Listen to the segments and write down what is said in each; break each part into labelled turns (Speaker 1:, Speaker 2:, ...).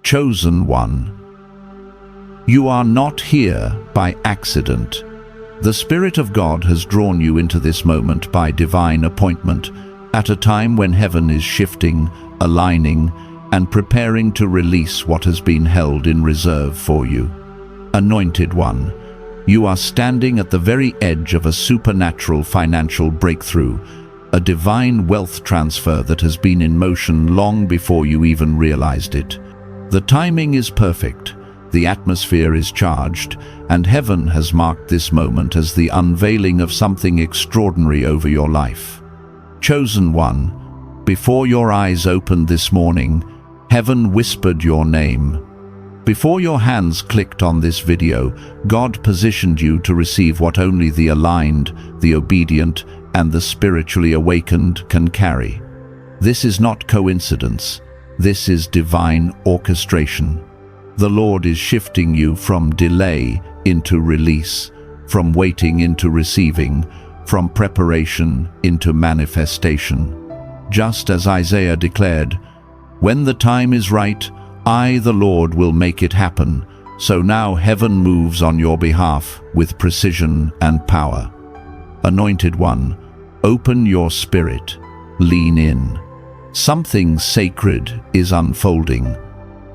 Speaker 1: Chosen one. You are not here by accident. The Spirit of God has drawn you into this moment by divine appointment, at a time when heaven is shifting, aligning, and preparing to release what has been held in reserve for you. Anointed one, you are standing at the very edge of a supernatural financial breakthrough, a divine wealth transfer that has been in motion long before you even realized it. The timing is perfect, the atmosphere is charged, and heaven has marked this moment as the unveiling of something extraordinary over your life. Chosen one, before your eyes opened this morning, heaven whispered your name. Before your hands clicked on this video, God positioned you to receive what only the aligned, the obedient, and the spiritually awakened can carry. This is not coincidence. This is divine orchestration. The Lord is shifting you from delay into release, from waiting into receiving, from preparation into manifestation. Just as Isaiah declared, "When the time is right, I, the Lord, will make it happen." So now heaven moves on your behalf with precision and power. Anointed one, open your spirit, lean in. Something sacred is unfolding.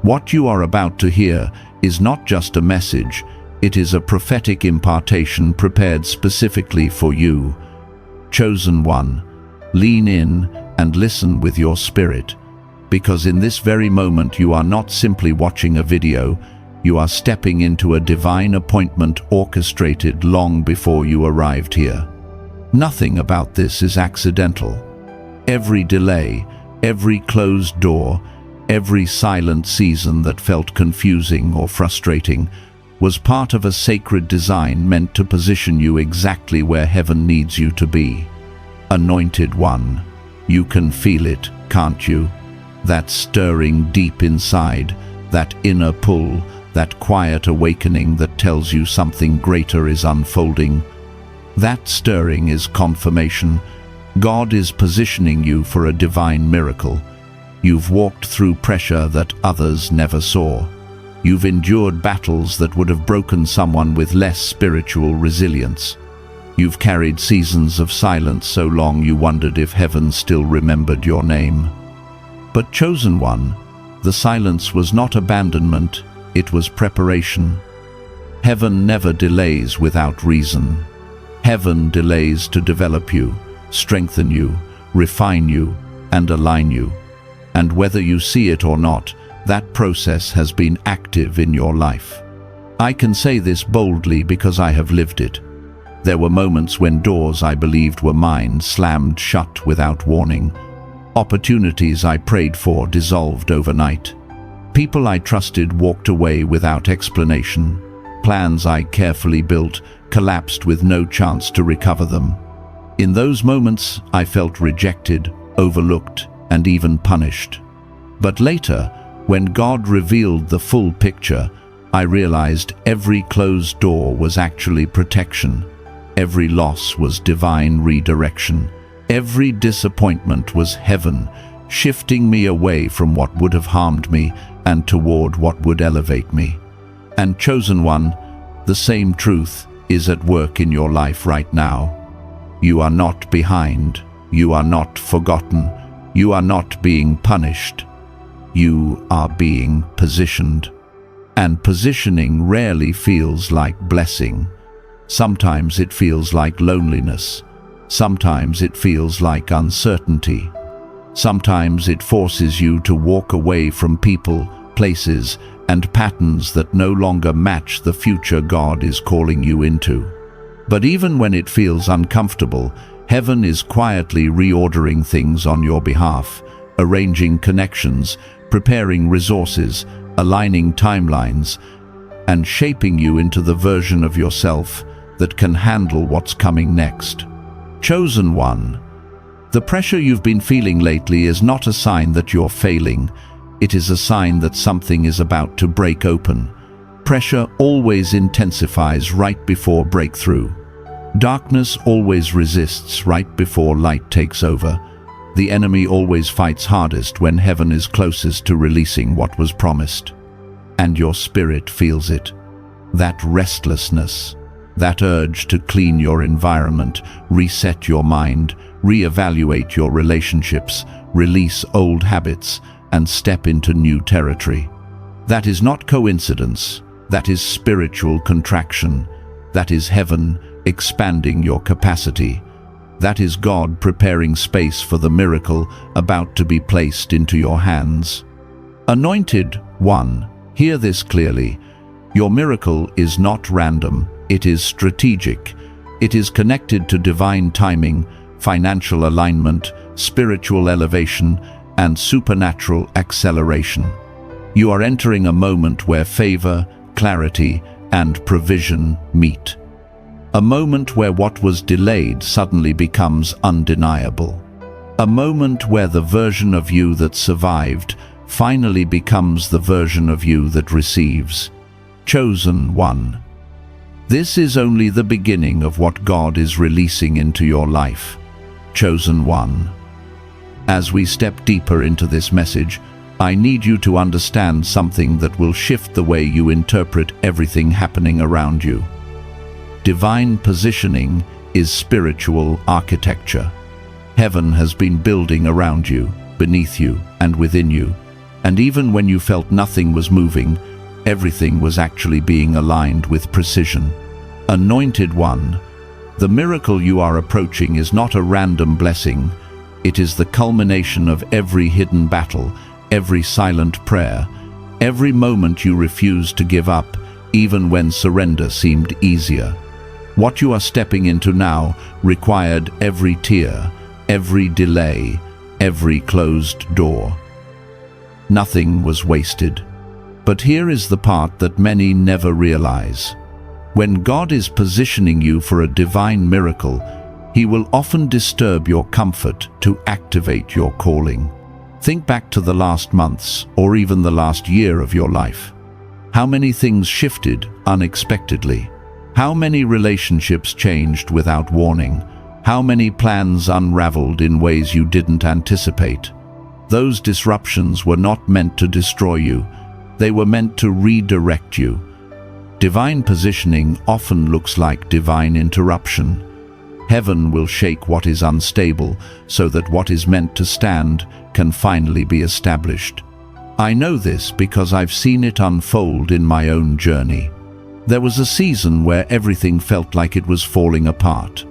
Speaker 1: What you are about to hear is not just a message, it is a prophetic impartation prepared specifically for you. Chosen one, lean in and listen with your spirit, because in this very moment you are not simply watching a video, you are stepping into a divine appointment orchestrated long before you arrived here. Nothing about this is accidental. Every delay, every closed door, every silent season that felt confusing or frustrating was part of a sacred design meant to position you exactly where heaven needs you to be. Anointed one, you can feel it, can't you? That stirring deep inside, that inner pull, that quiet awakening that tells you something greater is unfolding. That stirring is confirmation. God is positioning you for a divine miracle. You've walked through pressure that others never saw. You've endured battles that would have broken someone with less spiritual resilience. You've carried seasons of silence so long you wondered if heaven still remembered your name. But chosen one, the silence was not abandonment, it was preparation. Heaven never delays without reason. Heaven delays to develop you, strengthen you, refine you, and align you. And whether you see it or not, that process has been active in your life. I can say this boldly because I have lived it. There were moments when doors I believed were mine slammed shut without warning. Opportunities I prayed for dissolved overnight. People I trusted walked away without explanation. Plans I carefully built collapsed with no chance to recover them. In those moments, I felt rejected, overlooked, and even punished. But later, when God revealed the full picture, I realized every closed door was actually protection. Every loss was divine redirection. Every disappointment was heaven, shifting me away from what would have harmed me and toward what would elevate me. And chosen one, the same truth is at work in your life right now. You are not behind. You are not forgotten. You are not being punished. You are being positioned. And positioning rarely feels like blessing. Sometimes it feels like loneliness. Sometimes it feels like uncertainty. Sometimes it forces you to walk away from people, places, and patterns that no longer match the future God is calling you into. But even when it feels uncomfortable, heaven is quietly reordering things on your behalf, arranging connections, preparing resources, aligning timelines, and shaping you into the version of yourself that can handle what's coming next. Chosen one, the pressure you've been feeling lately is not a sign that you're failing. It is a sign that something is about to break open. Pressure always intensifies right before breakthrough. Darkness always resists right before light takes over. The enemy always fights hardest when heaven is closest to releasing what was promised. and your spirit feels it. That restlessness, that urge to clean your environment, reset your mind, reevaluate your relationships, release old habits, and step into new territory. That is not coincidence. That is spiritual contraction. That is heaven expanding your capacity. That is God preparing space for the miracle about to be placed into your hands. Anointed one, hear this clearly. Your miracle is not random, it is strategic. It is connected to divine timing, financial alignment, spiritual elevation, and supernatural acceleration. You are entering a moment where favor, clarity, and provision meet. A moment where what was delayed suddenly becomes undeniable. A moment where the version of you that survived finally becomes the version of you that receives. Chosen one. This is only the beginning of what God is releasing into your life. Chosen one. As we step deeper into this message, I need you to understand something that will shift the way you interpret everything happening around you. Divine positioning is spiritual architecture. Heaven has been building around you, beneath you, and within you. And even when you felt nothing was moving, everything was actually being aligned with precision. Anointed one, the miracle you are approaching is not a random blessing. It is the culmination of every hidden battle, every silent prayer, every moment you refused to give up, even when surrender seemed easier. What you are stepping into now required every tear, every delay, every closed door. Nothing was wasted. But here is the part that many never realize. When God is positioning you for a divine miracle, He will often disturb your comfort to activate your calling. Think back to the last months or even the last year of your life. How many things shifted unexpectedly? How many relationships changed without warning? How many plans unraveled in ways you didn't anticipate? Those disruptions were not meant to destroy you. They were meant to redirect you. Divine positioning often looks like divine interruption. Heaven will shake what is unstable so that what is meant to stand can finally be established. I know this because I've seen it unfold in my own journey. There was a season where everything felt like it was falling apart.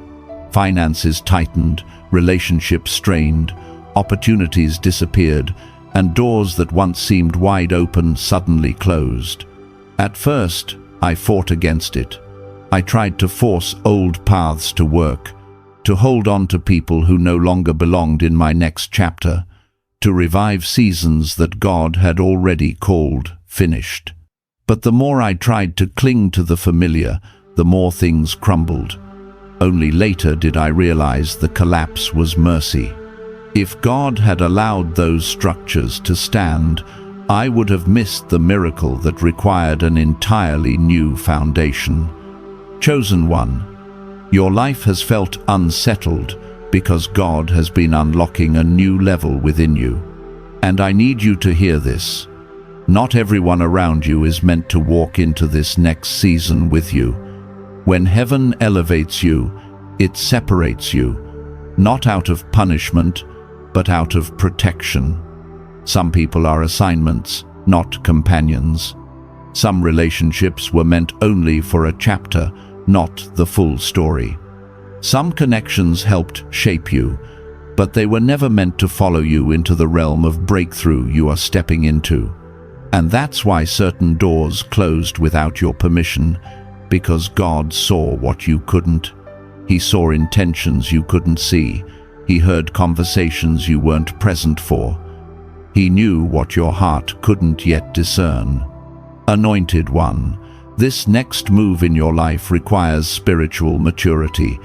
Speaker 1: Finances tightened, relationships strained, opportunities disappeared, and doors that once seemed wide open suddenly closed. At first, I fought against it. I tried to force old paths to work, to hold on to people who no longer belonged in my next chapter, to revive seasons that God had already called finished. But the more I tried to cling to the familiar, the more things crumbled. Only later did I realize the collapse was mercy. If God had allowed those structures to stand, I would have missed the miracle that required an entirely new foundation. Chosen one, your life has felt unsettled because God has been unlocking a new level within you. And I need you to hear this. Not everyone around you is meant to walk into this next season with you. When heaven elevates you, it separates you, not out of punishment, but out of protection. Some people are assignments, not companions. Some relationships were meant only for a chapter, not the full story. Some connections helped shape you, but they were never meant to follow you into the realm of breakthrough you are stepping into. And that's why certain doors closed without your permission, because God saw what you couldn't. He saw intentions you couldn't see. He heard conversations you weren't present for. He knew what your heart couldn't yet discern. Anointed one, this next move in your life requires spiritual maturity.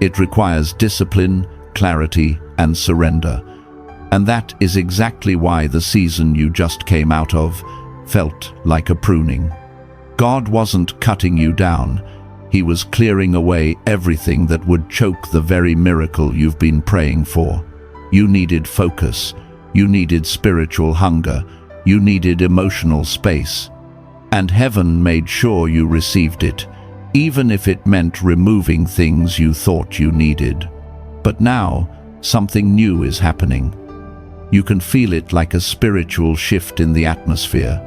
Speaker 1: It requires discipline, clarity, and surrender. And that is exactly why the season you just came out of felt like a pruning. God wasn't cutting you down. He was clearing away everything that would choke the very miracle you've been praying for. You needed focus. You needed spiritual hunger. You needed emotional space. And heaven made sure you received it, even if it meant removing things you thought you needed. But now, something new is happening. You can feel it like a spiritual shift in the atmosphere.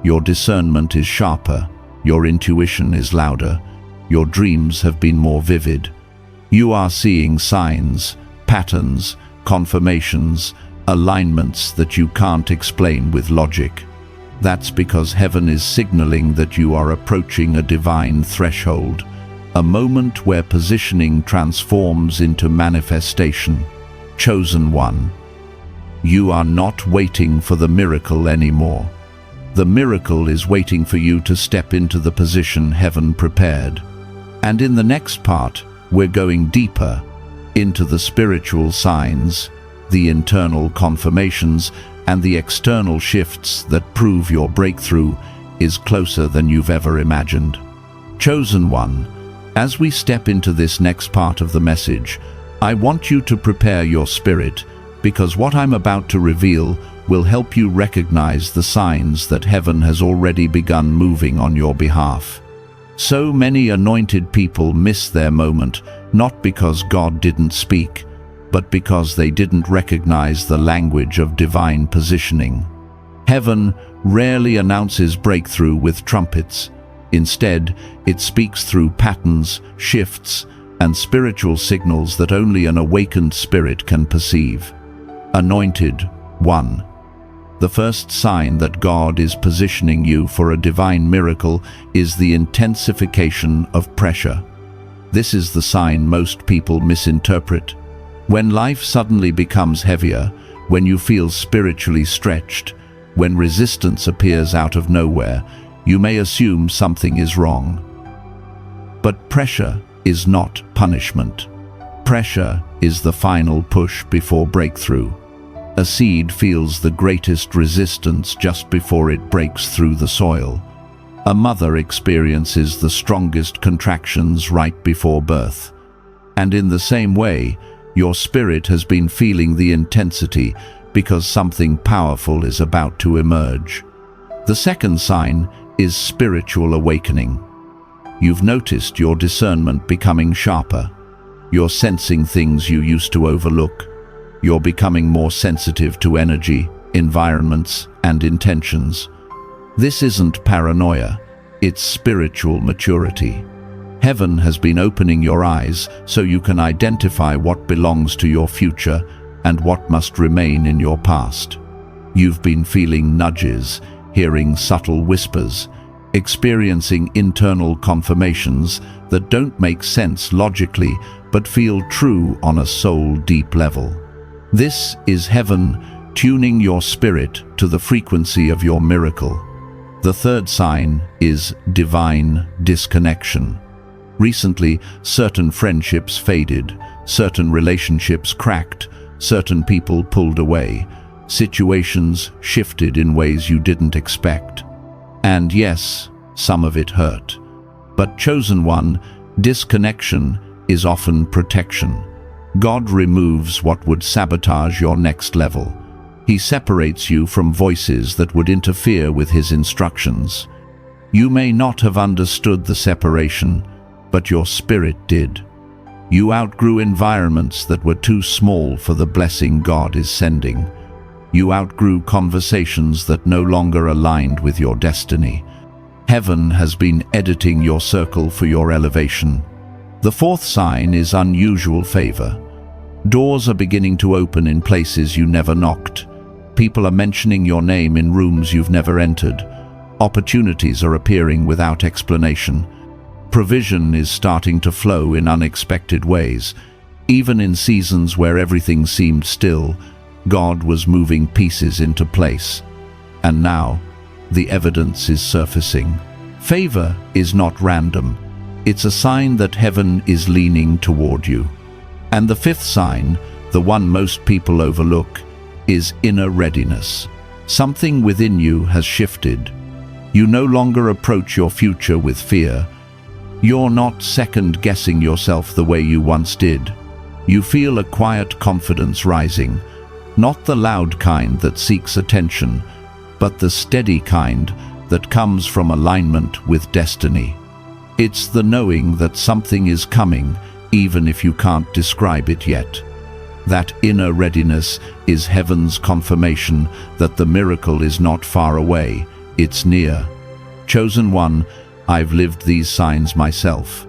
Speaker 1: Your discernment is sharper, your intuition is louder, your dreams have been more vivid. You are seeing signs, patterns, confirmations, alignments that you can't explain with logic. That's because heaven is signaling that you are approaching a divine threshold, a moment where positioning transforms into manifestation. Chosen one, you are not waiting for the miracle anymore. The miracle is waiting for you to step into the position heaven prepared. And in the next part, we're going deeper into the spiritual signs, the internal confirmations, and the external shifts that prove your breakthrough is closer than you've ever imagined. Chosen one, as we step into this next part of the message, I want you to prepare your spirit, because what I'm about to reveal will help you recognize the signs that heaven has already begun moving on your behalf. So many anointed people miss their moment, not because God didn't speak, but because they didn't recognize the language of divine positioning. Heaven rarely announces breakthrough with trumpets. Instead, it speaks through patterns, shifts, and spiritual signals that only an awakened spirit can perceive. Anointed one. The first sign that God is positioning you for a divine miracle is the intensification of pressure. This is the sign most people misinterpret. When life suddenly becomes heavier, when you feel spiritually stretched, when resistance appears out of nowhere, you may assume something is wrong. But pressure is not punishment. Pressure is the final push before breakthrough. A seed feels the greatest resistance just before it breaks through the soil. A mother experiences the strongest contractions right before birth. And in the same way, your spirit has been feeling the intensity because something powerful is about to emerge. The second sign is spiritual awakening. You've noticed your discernment becoming sharper. You're sensing things you used to overlook. You're becoming more sensitive to energy, environments, and intentions. This isn't paranoia, it's spiritual maturity. Heaven has been opening your eyes so you can identify what belongs to your future and what must remain in your past. You've been feeling nudges, hearing subtle whispers, experiencing internal confirmations that don't make sense logically but feel true on a soul-deep level. This is heaven tuning your spirit to the frequency of your miracle. The third sign is divine disconnection. Recently, certain friendships faded, certain relationships cracked, certain people pulled away, situations shifted in ways you didn't expect. And yes, some of it hurt. But chosen one, disconnection is often protection. God removes what would sabotage your next level. He separates you from voices that would interfere with His instructions. You may not have understood the separation, but your spirit did. You outgrew environments that were too small for the blessing God is sending. You outgrew conversations that no longer aligned with your destiny. Heaven has been editing your circle for your elevation. The fourth sign is unusual favor. Doors are beginning to open in places you never knocked. People are mentioning your name in rooms you've never entered. Opportunities are appearing without explanation. Provision is starting to flow in unexpected ways. Even in seasons where everything seemed still, God was moving pieces into place. And now, the evidence is surfacing. Favor is not random. It's a sign that heaven is leaning toward you. And the fifth sign, the one most people overlook, is inner readiness. Something within you has shifted. You no longer approach your future with fear. You're not second-guessing yourself the way you once did. You feel a quiet confidence rising, not the loud kind that seeks attention, but the steady kind that comes from alignment with destiny. It's the knowing that something is coming, even if you can't describe it yet. That inner readiness is heaven's confirmation that the miracle is not far away, it's near. Chosen one, I've lived these signs myself.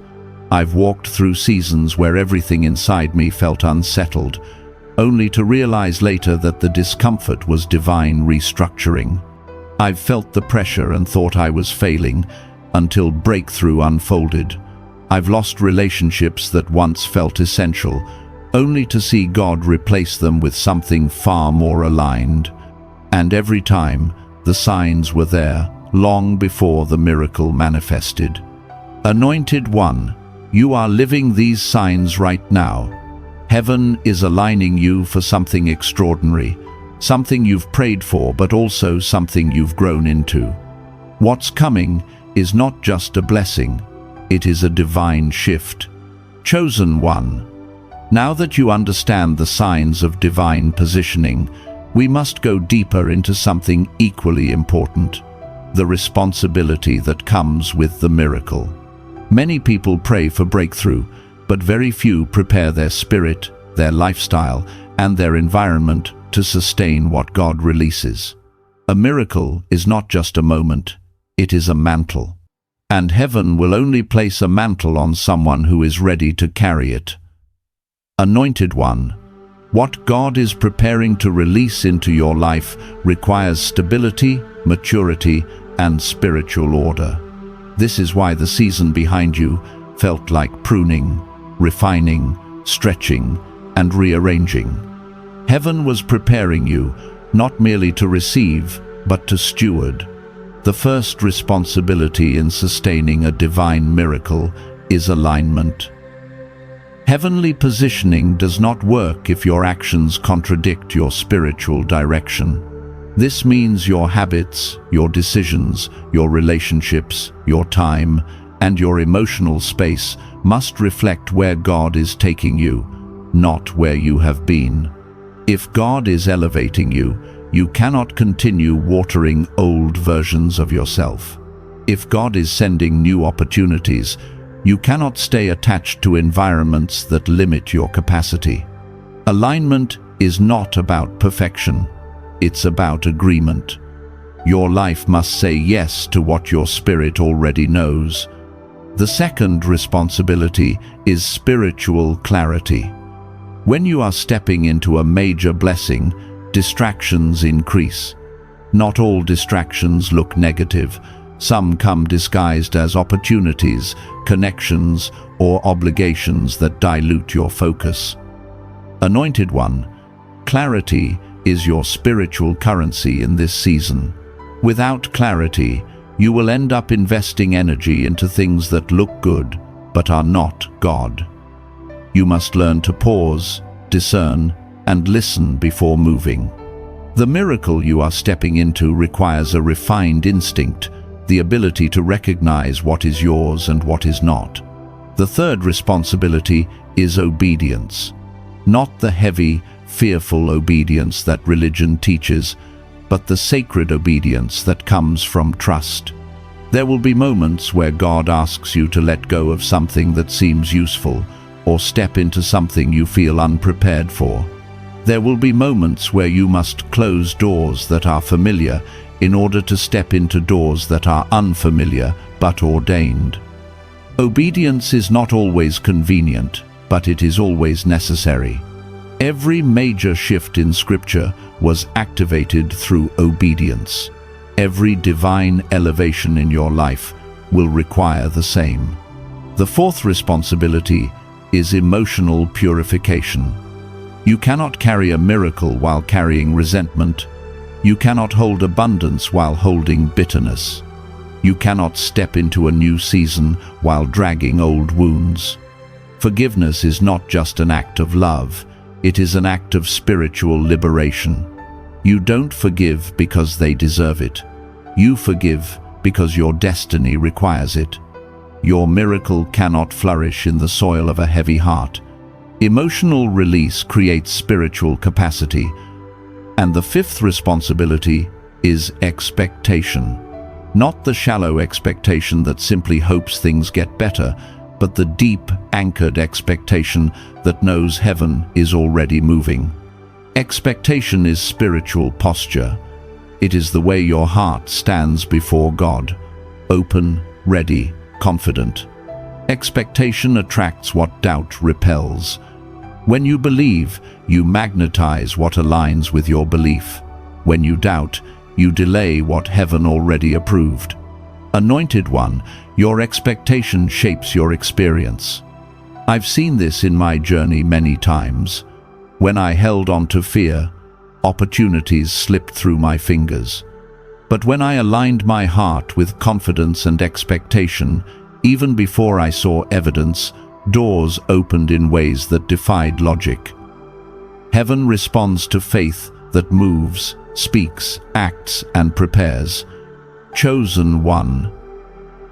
Speaker 1: I've walked through seasons where everything inside me felt unsettled, only to realize later that the discomfort was divine restructuring. I've felt the pressure and thought I was failing, until breakthrough unfolded. I've lost relationships that once felt essential, only to see God replace them with something far more aligned. And every time, the signs were there, long before the miracle manifested. Anointed one, you are living these signs right now. Heaven is aligning you for something extraordinary, something you've prayed for, but also something you've grown into. What's coming is not just a blessing, it is a divine shift. Chosen one, now that you understand the signs of divine positioning, we must go deeper into something equally important: the responsibility that comes with the miracle. Many people pray for breakthrough, but very few prepare their spirit, their lifestyle, and their environment to sustain what God releases. A miracle is not just a moment, it is a mantle. And heaven will only place a mantle on someone who is ready to carry it. Anointed one, what God is preparing to release into your life requires stability, maturity, and spiritual order. This is why the season behind you felt like pruning, refining, stretching, and rearranging. Heaven was preparing you, not merely to receive, but to steward. The first responsibility in sustaining a divine miracle is alignment. Heavenly positioning does not work if your actions contradict your spiritual direction. This means your habits, your decisions, your relationships, your time, and your emotional space must reflect where God is taking you, not where you have been. If God is elevating you, you cannot continue watering old versions of yourself. If God is sending new opportunities, you cannot stay attached to environments that limit your capacity. Alignment is not about perfection, it's about agreement. Your life must say yes to what your spirit already knows. The second responsibility is spiritual clarity. When you are stepping into a major blessing, distractions increase. Not all distractions look negative. Some come disguised as opportunities, connections, or obligations that dilute your focus. Anointed one, clarity is your spiritual currency in this season. Without clarity, you will end up investing energy into things that look good, but are not God. You must learn to pause, discern, and listen before moving. The miracle you are stepping into requires a refined instinct, the ability to recognize what is yours and what is not. The third responsibility is obedience. Not the heavy, fearful obedience that religion teaches, but the sacred obedience that comes from trust. There will be moments where God asks you to let go of something that seems useful, or step into something you feel unprepared for. There will be moments where you must close doors that are familiar in order to step into doors that are unfamiliar but ordained. Obedience is not always convenient, but it is always necessary. Every major shift in Scripture was activated through obedience. Every divine elevation in your life will require the same. The fourth responsibility is emotional purification. You cannot carry a miracle while carrying resentment. You cannot hold abundance while holding bitterness. You cannot step into a new season while dragging old wounds. Forgiveness is not just an act of love, it is an act of spiritual liberation. You don't forgive because they deserve it. You forgive because your destiny requires it. Your miracle cannot flourish in the soil of a heavy heart. Emotional release creates spiritual capacity. And the fifth responsibility is expectation. Not the shallow expectation that simply hopes things get better, but the deep, anchored expectation that knows heaven is already moving. Expectation is spiritual posture. It is the way your heart stands before God, open, ready, confident. Expectation attracts what doubt repels. When you believe, you magnetize what aligns with your belief. When you doubt, you delay what heaven already approved. Anointed one, your expectation shapes your experience. I've seen this in my journey many times. When I held on to fear, opportunities slipped through my fingers. But when I aligned my heart with confidence and expectation, even before I saw evidence, doors opened in ways that defied logic. Heaven responds to faith that moves, speaks, acts, and prepares. Chosen one.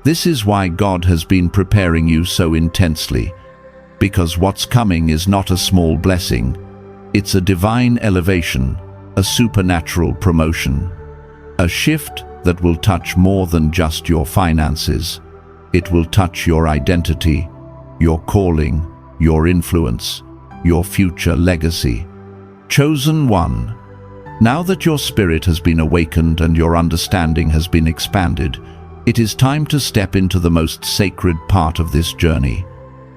Speaker 1: This is why God has been preparing you so intensely, because what's coming is not a small blessing. It's a divine elevation, a supernatural promotion, a shift that will touch more than just your finances. It will touch your identity, your calling, your influence, your future legacy. Chosen one. Now that your spirit has been awakened and your understanding has been expanded, it is time to step into the most sacred part of this journey,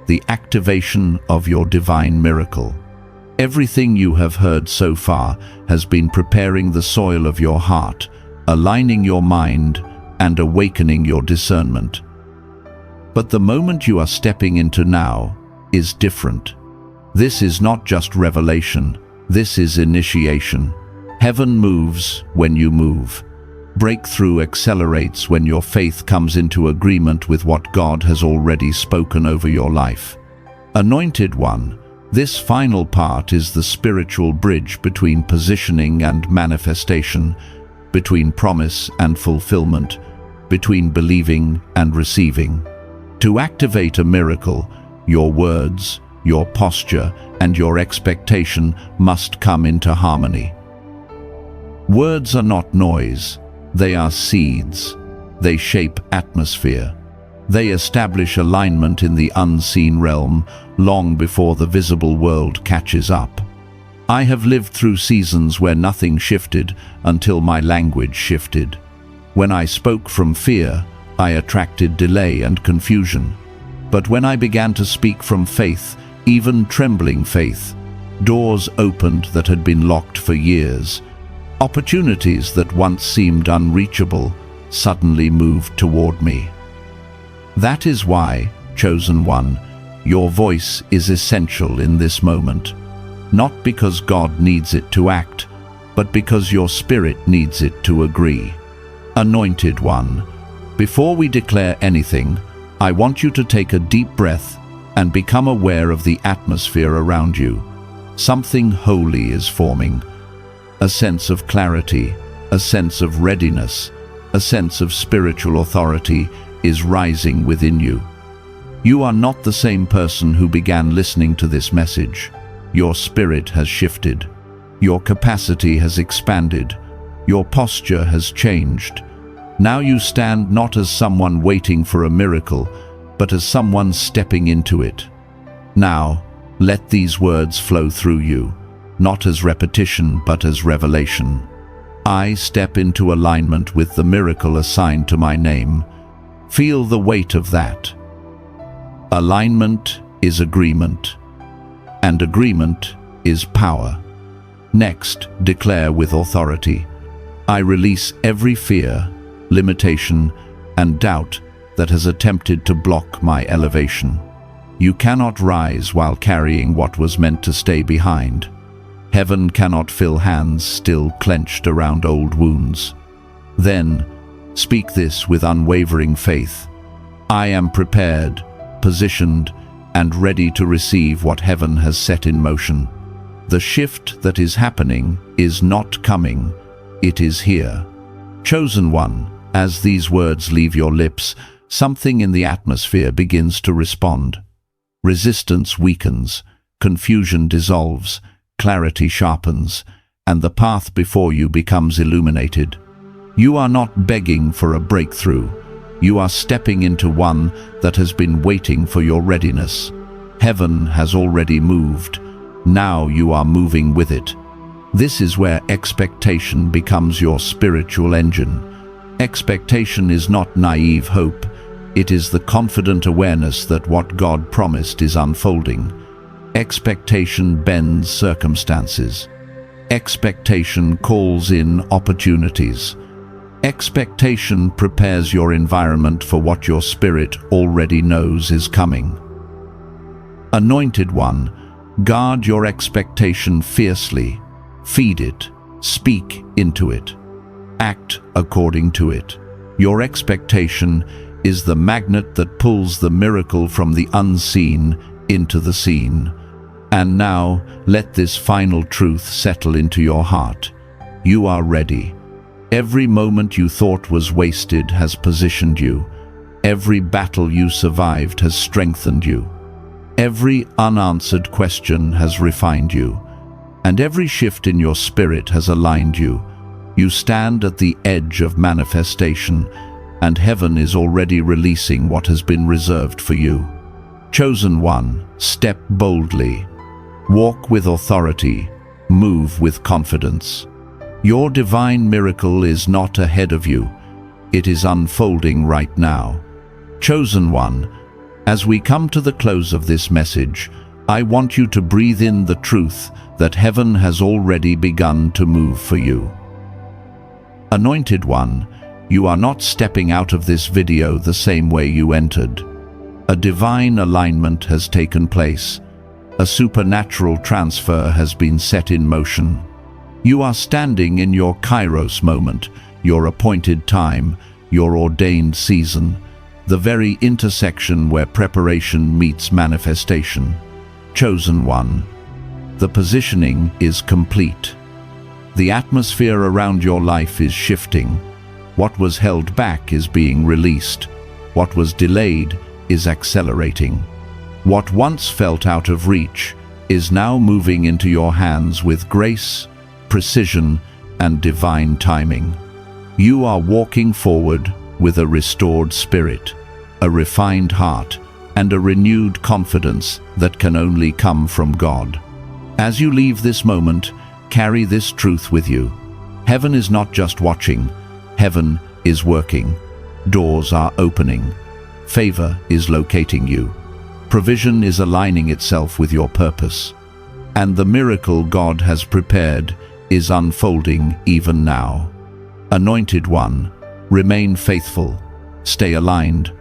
Speaker 1: the activation of your divine miracle. Everything you have heard so far has been preparing the soil of your heart, aligning your mind, and awakening your discernment. But the moment you are stepping into now is different. This is not just revelation, this is initiation. Heaven moves when you move. Breakthrough accelerates when your faith comes into agreement with what God has already spoken over your life. Anointed one, this final part is the spiritual bridge between positioning and manifestation, between promise and fulfillment, between believing and receiving. To activate a miracle, your words, your posture, and your expectation must come into harmony. Words are not noise, they are seeds. They shape atmosphere. They establish alignment in the unseen realm long before the visible world catches up. I have lived through seasons where nothing shifted until my language shifted. When I spoke from fear, I attracted delay and confusion. But when I began to speak from faith, even trembling faith, doors opened that had been locked for years. Opportunities that once seemed unreachable suddenly moved toward me. That is why, chosen one, your voice is essential in this moment. Not because God needs it to act, but because your spirit needs it to agree. Anointed one, before we declare anything, I want you to take a deep breath and become aware of the atmosphere around you. Something holy is forming. A sense of clarity, a sense of readiness, a sense of spiritual authority is rising within you. You are not the same person who began listening to this message. Your spirit has shifted. Your capacity has expanded. Your posture has changed. Now you stand not as someone waiting for a miracle, but as someone stepping into it. Now, let these words flow through you, not as repetition, but as revelation. I step into alignment with the miracle assigned to my name. Feel the weight of that. Alignment is agreement, and agreement is power. Next, declare with authority. I release every fear, limitation, and doubt that has attempted to block my elevation. You cannot rise while carrying what was meant to stay behind. Heaven cannot fill hands still clenched around old wounds. Then, speak this with unwavering faith. I am prepared, positioned, and ready to receive what heaven has set in motion. The shift that is happening is not coming, it is here. Chosen one, as these words leave your lips, something in the atmosphere begins to respond. Resistance weakens, confusion dissolves, clarity sharpens, and the path before you becomes illuminated. You are not begging for a breakthrough. You are stepping into one that has been waiting for your readiness. Heaven has already moved. Now you are moving with it. This is where expectation becomes your spiritual engine. Expectation is not naive hope. It is the confident awareness that what God promised is unfolding. Expectation bends circumstances. Expectation calls in opportunities. Expectation prepares your environment for what your spirit already knows is coming. Anointed one, guard your expectation fiercely. Feed it. Speak into it. Act according to it. Your expectation is the magnet that pulls the miracle from the unseen into the seen. And now, let this final truth settle into your heart. You are ready. Every moment you thought was wasted has positioned you. Every battle you survived has strengthened you. Every unanswered question has refined you. And every shift in your spirit has aligned you. You stand at the edge of manifestation, and heaven is already releasing what has been reserved for you. Chosen one, step boldly. Walk with authority. Move with confidence. Your divine miracle is not ahead of you. It is unfolding right now. Chosen one, as we come to the close of this message, I want you to breathe in the truth that heaven has already begun to move for you. Anointed one, you are not stepping out of this video the same way you entered. A divine alignment has taken place. A supernatural transfer has been set in motion. You are standing in your Kairos moment, your appointed time, your ordained season, the very intersection where preparation meets manifestation. Chosen one, the positioning is complete. The atmosphere around your life is shifting. What was held back is being released. What was delayed is accelerating. What once felt out of reach is now moving into your hands with grace, precision, and divine timing. You are walking forward with a restored spirit, a refined heart, and a renewed confidence that can only come from God. As you leave this moment, carry this truth with you. Heaven is not just watching. Heaven is working. Doors are opening. Favor is locating you. Provision is aligning itself with your purpose. And the miracle God has prepared is unfolding even now. Anointed one, remain faithful. Stay aligned.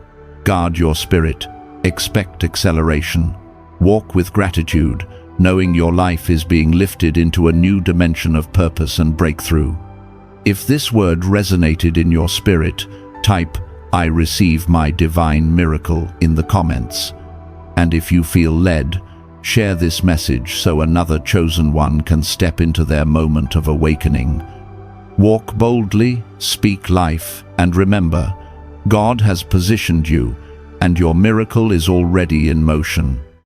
Speaker 1: Guard your spirit. Expect acceleration. Walk with gratitude, knowing your life is being lifted into a new dimension of purpose and breakthrough. If this word resonated in your spirit, type, "I receive my divine miracle" in the comments. And if you feel led, share this message so another chosen one can step into their moment of awakening. Walk boldly, speak life, and remember, God has positioned you, and your miracle is already in motion.